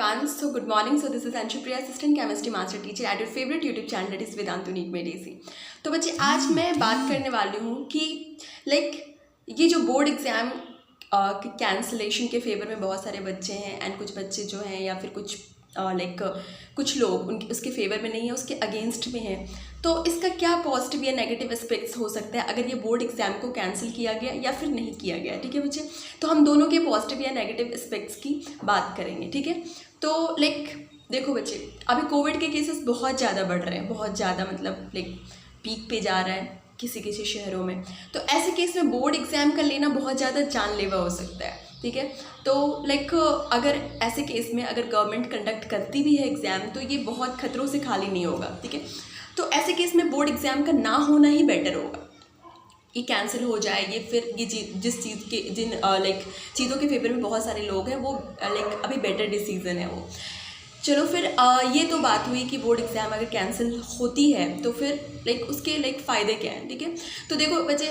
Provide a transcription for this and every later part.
everyone. So good morning. So this is Anshupriya, assistant chemistry master teacher at your favorite YouTube channel that is Vedantu Neat Made Easy. तो बच्चे आज मैं बात करने वाली हूँ कि ये जो बोर्ड एग्ज़ाम कैंसलेशन के फेवर में बहुत सारे बच्चे हैं एंड कुछ बच्चे जो हैं या फिर कुछ लोग उनके उसके फेवर में नहीं है, उसके अगेंस्ट में हैं। तो इसका क्या पॉजिटिव या नेगेटिव एस्पेक्ट्स हो सकता है अगर ये बोर्ड एग्ज़ाम को कैंसिल किया गया या फिर नहीं किया गया। ठीक है बच्चे, तो हम दोनों के पॉजिटिव या नेगेटिव एस्पेक्ट्स की बात करेंगे। ठीक है, तो देखो बच्चे, अभी कोविड के केसेस बहुत ज़्यादा बढ़ रहे हैं, बहुत ज़्यादा मतलब पीक पे जा रहा है किसी किसी शहरों में। तो ऐसे केस में बोर्ड एग्ज़ाम का लेना बहुत ज़्यादा जानलेवा हो सकता है। ठीक है, तो अगर ऐसे केस में अगर गवर्नमेंट कंडक्ट करती भी है एग्ज़ाम तो ये बहुत खतरों से खाली नहीं होगा। ठीक है, तो ऐसे केस में बोर्ड एग्ज़ाम का ना होना ही बेटर होगा। ये कैंसिल हो जाए, ये फिर ये जिस चीज़ के चीज़ों के फेवर में बहुत सारे लोग हैं वो अभी बेटर डिसीज़न है वो। चलो फिर ये तो बात हुई कि बोर्ड एग्ज़ाम अगर कैंसिल होती है तो फिर उसके फ़ायदे क्या हैं। ठीक है, तो देखो बच्चे,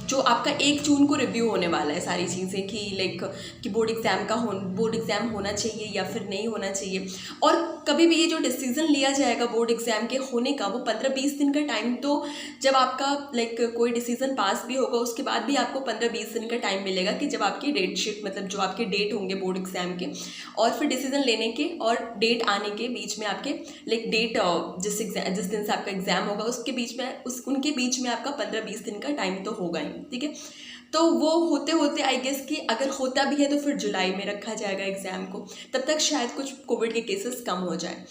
जो आपका 1 जून को रिव्यू होने वाला है सारी चीज़ें कि बोर्ड एग्ज़ाम होना चाहिए या फिर नहीं होना चाहिए। और कभी भी ये जो डिसीज़न लिया जाएगा बोर्ड एग्ज़ाम के होने का, वो 15-20 दिन का टाइम, तो जब आपका कोई डिसीज़न पास भी होगा उसके बाद भी आपको 15-20 दिन का टाइम मिलेगा कि जब आपकी डेट शीट मतलब जो आपके डेट होंगे बोर्ड एग्ज़ाम के और फिर डिसीज़न लेने के और डेट आने के बीच में आपके डेट जिस दिन से आपका एग्ज़ाम होगा उनके बीच में आपका 15-20 दिन का टाइम तो होगा ही। ठीक है, तो वो होते होते आई गेस कि अगर होता भी है तो फिर जुलाई में रखा जाएगा एग्ज़ाम को, तब तक शायद कुछ कोविड के केसेस कम हो जाए।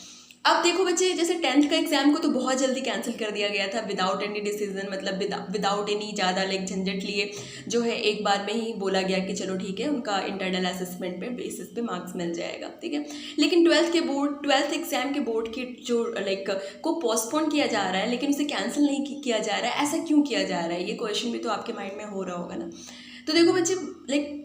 अब देखो बच्चे, जैसे 10th का एग्ज़ाम को तो बहुत जल्दी कैंसिल कर दिया गया था विदाउट एनी डिसीजन, मतलब विदाउट एनी ज़्यादा झंझट लिए जो है एक बार में ही बोला गया कि चलो ठीक है, उनका इंटरनल असेसमेंट पे बेसिस पे मार्क्स मिल जाएगा। ठीक है, लेकिन 12th एग्ज़ाम के बोर्ड के जो को पोस्टपोन किया जा रहा है लेकिन उसे कैंसिल नहीं किया जा रहा है। ऐसा क्यों किया जा रहा है, ये क्वेश्चन भी तो आपके माइंड में हो रहा होगा ना। तो देखो बच्चे,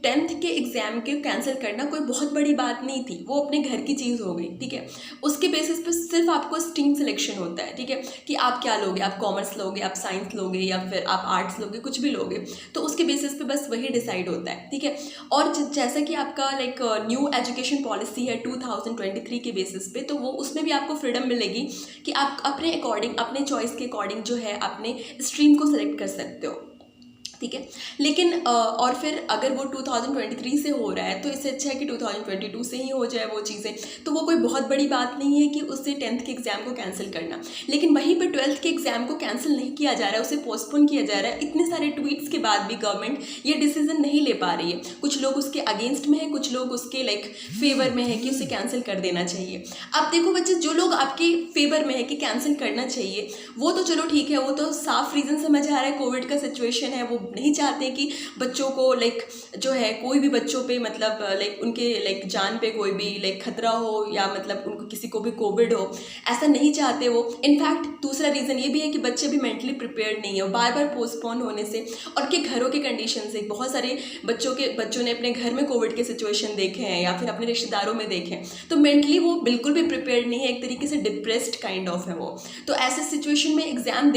10th के एग्ज़ाम के कैंसिल करना कोई बहुत बड़ी बात नहीं थी, वो अपने घर की चीज़ हो गई। ठीक है, उसके बेसिस पे सिर्फ आपको स्ट्रीम सिलेक्शन होता है। ठीक है, कि आप क्या लोगे, आप कॉमर्स लोगे, आप साइंस लोगे या फिर आप आर्ट्स लोगे, कुछ भी लोगे, तो उसके बेसिस पे बस वही डिसाइड होता है। ठीक है, और जैसा कि आपका न्यू एजुकेशन पॉलिसी है 2023 के बेसिस पे, तो वो उसमें भी आपको फ्रीडम मिलेगी कि आप अपने अकॉर्डिंग, अपने चॉइस के अकॉर्डिंग जो है अपने स्ट्रीम को सिलेक्ट कर सकते हो। ठीक है, लेकिन और फिर अगर वो 2023 से हो रहा है तो इससे अच्छा है कि 2022 से ही हो जाए वो चीज़ें, तो वो कोई बहुत बड़ी बात नहीं है कि उससे 10th के एग्ज़ाम को कैंसिल करना। लेकिन वहीं पे 12th के एग्ज़ाम को कैंसिल नहीं किया जा रहा है, उसे पोस्टपोन किया जा रहा है। इतने सारे ट्वीट्स के बाद भी गवर्नमेंट ये डिसीजन नहीं ले पा रही है। कुछ लोग उसके अगेंस्ट में है, कुछ लोग उसके फेवर में है कि उसे कैंसिल कर देना चाहिए। अब देखो बच्चे, जो लोग आपके फेवर में है कि कैंसिल करना चाहिए, वो तो चलो ठीक है, वो तो साफ रीज़न समझ आ रहा है, कोविड का सिचुएशन है, वो नहीं चाहते कि बच्चों को जो है कोई भी बच्चों पे मतलब उनके जान पे कोई भी खतरा हो या मतलब उनको किसी को भी कोविड हो, ऐसा नहीं चाहते वो। इनफैक्ट दूसरा रीज़न ये भी है कि बच्चे भी मेंटली प्रिपेयर्ड नहीं है, बार बार पोस्टपोन होने से और उनके घरों के कंडीशन से। बहुत सारे बच्चों ने अपने घर में कोविड के सिचुएशन देखे हैं या फिर अपने रिश्तेदारों में देखे हैं, तो मेंटली वो बिल्कुल भी प्रिपेयर्ड नहीं है, एक तरीके से डिप्रेस्ड काइंड ऑफ है वो। तो ऐसे सिचुएशन में एग्ज़ाम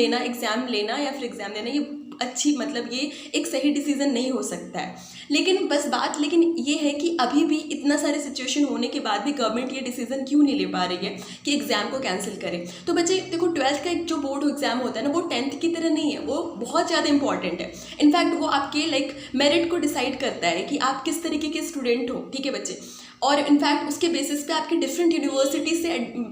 लेना या फिर एग्ज़ाम देना ये अच्छी ये एक सही डिसीजन नहीं हो सकता है। लेकिन ये है कि अभी भी इतना सारे सिचुएशन होने के बाद भी गवर्नमेंट ये डिसीजन क्यों नहीं ले पा रही है कि एग्ज़ाम को कैंसिल करे। तो बच्चे देखो, 12th का एक जो बोर्ड एग्ज़ाम होता है ना, वो 10th की तरह नहीं है, वो बहुत ज़्यादा इंपॉर्टेंट है। इनफैक्ट वो आपके मेरिट को डिसाइड करता है कि आप किस तरीके के स्टूडेंट हो। ठीक है बच्चे, और इनफैक्ट उसके बेसिस पे आपके डिफरेंट यूनिवर्सिटी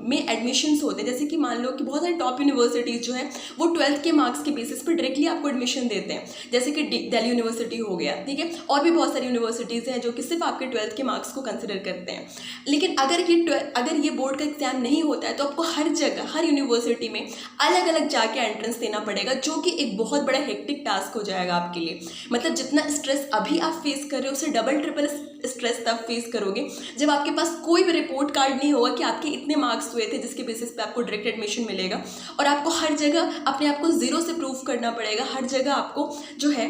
में एडमिशन्स होते हैं। जैसे कि मान लो कि बहुत सारी टॉप यूनिवर्सिटीज़ जो है वो 12th के मार्क्स के बेसिस पे डायरेक्टली आपको एडमिशन देते हैं, जैसे कि दिल्ली यूनिवर्सिटी हो गया। ठीक है, और भी बहुत सारी यूनिवर्सिटीज़ हैं जो कि सिर्फ आपके 12th के मार्क्स को कंसिडर करते हैं। लेकिन अगर ये बोर्ड का एग्ज़ाम नहीं होता है तो आपको हर जगह, हर यूनिवर्सिटी में अलग अलग जाके एंट्रेंस देना पड़ेगा, जो कि एक बहुत बड़ा हेक्टिक टास्क हो जाएगा आपके लिए। मतलब जितना स्ट्रेस अभी आप फेस कर रहे हो, उससे डबल ट्रिपल स्ट्रेस तब फेस करोगे जब आपके पास कोई भी रिपोर्ट कार्ड नहीं होगा कि आपके इतने मार्क्स हुए थे जिसके बेसिस पे आपको डायरेक्ट एडमिशन मिलेगा, और आपको हर जगह अपने आप को 0 से प्रूव करना पड़ेगा। हर जगह आपको जो है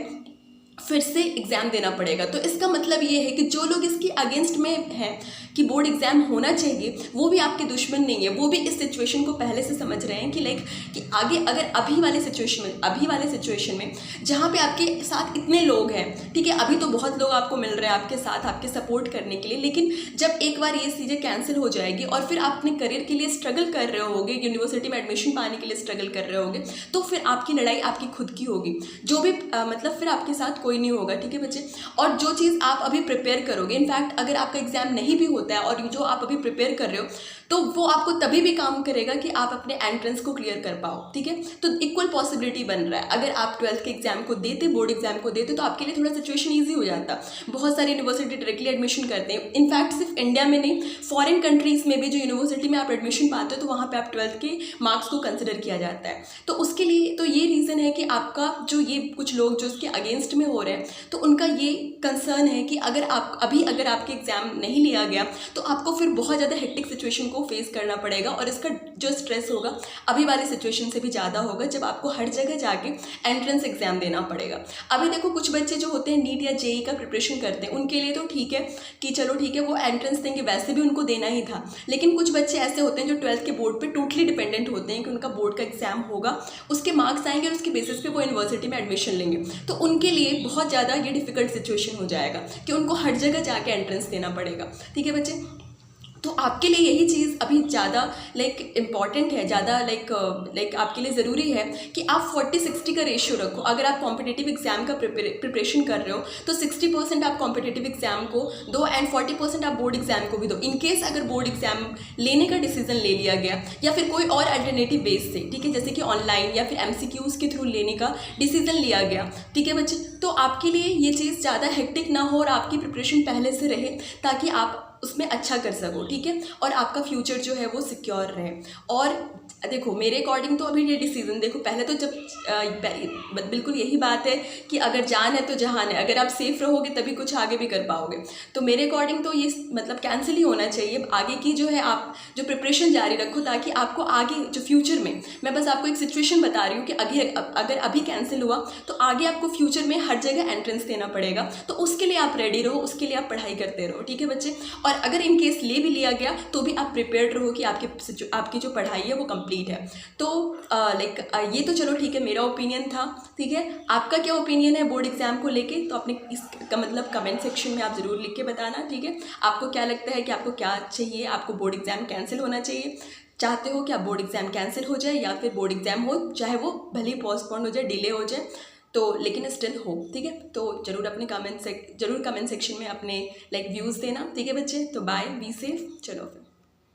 फिर से एग्ज़ाम देना पड़ेगा। तो इसका मतलब ये है कि जो लोग इसकी अगेंस्ट में हैं कि बोर्ड एग्ज़ाम होना चाहिए, वो भी आपके दुश्मन नहीं है, वो भी इस सिचुएशन को पहले से समझ रहे हैं कि लाइक कि आगे अगर अभी वाले सिचुएशन में जहाँ पे आपके साथ इतने लोग हैं, ठीक है, अभी तो बहुत लोग आपको मिल रहे हैं आपके साथ, आपके सपोर्ट करने के लिए, लेकिन जब एक बार ये चीज़ें कैंसिल हो जाएगी और फिर आप अपने करियर के लिए स्ट्रगल कर रहे होगे, यूनिवर्सिटी में एडमिशन पाने के लिए स्ट्रगल कर रहे होगे, तो फिर आपकी लड़ाई आपकी खुद की होगी, जो भी मतलब फिर आपके साथ कोई नहीं होगा, ठीक है बच्चे। और जो चीज़ आप अभी प्रिपेयर करोगे, इनफैक्ट अगर आपका एग्जाम नहीं भी होता है और जो आप अभी प्रिपेयर कर रहे हो, तो वो आपको तभी भी काम करेगा कि आप अपने एंट्रेंस को क्लियर कर पाओ, ठीक है। तो इक्वल पॉसिबिलिटी बन रहा है। अगर आप 12th के एग्जाम को देते, बोर्ड एग्जाम को देते, तो आपके लिए थोड़ा सिचुएशन ईजी हो जाता। बहुत सारी यूनिवर्सिटी डायरेक्टली एडमिशन करते हैं, इनफैक्ट सिर्फ इंडिया में नहीं, फॉरेन कंट्रीज में भी जो यूनिवर्सिटी में आप एडमिशन पाते हो, तो वहाँ पर आप 12th के मार्क्स को कंसिडर किया जाता है। तो उसके लिए तो ये रीज़न है कि आपका जो ये कुछ लोग जो इसके अगेंस्ट में हो रहे हैं, तो उनका ये कंसर्न है कि अगर आपके एग्जाम नहीं लिया गया, तो आपको फिर बहुत ज़्यादा हेक्टिक सिचुएशन को फेस करना पड़ेगा और इसका जो स्ट्रेस होगा अभी वाली सिचुएशन से भी ज़्यादा होगा, जब आपको हर जगह जाके एंट्रेंस एग्जाम देना पड़ेगा। अभी देखो, कुछ बच्चे जो होते हैं नीट या जेई का प्रिपरेशन करते हैं, उनके लिए तो ठीक है कि चलो ठीक है, वो एंट्रेंस देंगे, वैसे भी उनको देना ही था। लेकिन कुछ बच्चे ऐसे होते हैं जो 12th के बोर्ड पर टोटली डिपेंडेंट होते हैं कि उनका बोर्ड का एग्जाम होगा, उसके मार्क्स आएंगे और उसके बेसिस पे वो यूनिवर्सिटी में एडमिशन लेंगे। तो उनके लिए बहुत ज़्यादा ये डिफिकल्ट सिचुएशन हो जाएगा कि उनको हर जगह जाके एंट्रेंस देना पड़ेगा, ठीक है बच्चे। तो आपके लिए यही चीज़ अभी ज़्यादा इम्पॉर्टेंट है, ज़्यादा आपके लिए ज़रूरी है कि आप 40-60 का रेशियो रखो। अगर आप कॉम्पिटिटिव एग्जाम का प्रिपरेशन कर रहे हो, तो 60% आप कॉम्पिटिटिव एग्जाम को दो एंड 40% आप बोर्ड एग्जाम को भी दो। इनकेस अगर बोर्ड एग्जाम लेने का डिसीजन ले लिया गया या फिर कोई और अल्टरनेटिव बेस से, ठीक है, जैसे कि ऑनलाइन या फिर MCQs के थ्रू लेने का डिसीजन लिया गया, ठीक है बच्चे, तो आपके लिए ये चीज़ ज़्यादा हेक्टिक ना हो और आपकी प्रिपरेशन पहले से रहे, ताकि आप उसमें अच्छा कर सको, ठीक है, और आपका फ्यूचर जो है वो सिक्योर रहे। और देखो, मेरे अकॉर्डिंग तो अभी ये डिसीजन, देखो पहले तो जब बिल्कुल यही बात है कि अगर जान है तो जहान है, अगर आप सेफ रहोगे तभी कुछ आगे भी कर पाओगे। तो मेरे अकॉर्डिंग तो ये मतलब कैंसिल ही होना चाहिए। आगे की जो है आप जो प्रिपरेशन जारी रखो, ताकि आपको आगे जो फ्यूचर में, मैं बस आपको एक सिचुएशन बता रही हूँ कि अगर अभी कैंसिल हुआ तो आगे आपको फ्यूचर में हर जगह एंट्रेंस देना पड़ेगा। तो उसके लिए आप रेडी रहो, उसके लिए आप पढ़ाई करते रहो, ठीक है बच्चे। और अगर इन केस ले भी लिया गया तो भी आप प्रिपेयर्ड रहो कि आपकी जो पढ़ाई है वो कंप्लीट है। तो ये तो चलो ठीक है, मेरा ओपिनियन था, ठीक है। आपका क्या ओपिनियन है बोर्ड एग्जाम को लेके, तो अपने इसका मतलब कमेंट सेक्शन में आप ज़रूर लिख के बताना, ठीक है। आपको क्या लगता है कि आपको क्या चाहिए, आपको बोर्ड एग्जाम कैंसिल होना चाहिए, चाहते हो कि आप बोर्ड एग्जाम कैंसिल हो जाए, या फिर बोर्ड एग्जाम हो, चाहे वो भले ही पोस्टपोन हो जाए, डिले हो जाए, तो लेकिन स्टिल हो, ठीक है। तो जरूर अपने कमेंट सेक्शन में अपने व्यूज़ देना, ठीक है बच्चे। तो बाय, बी सेफ, चलो फिर।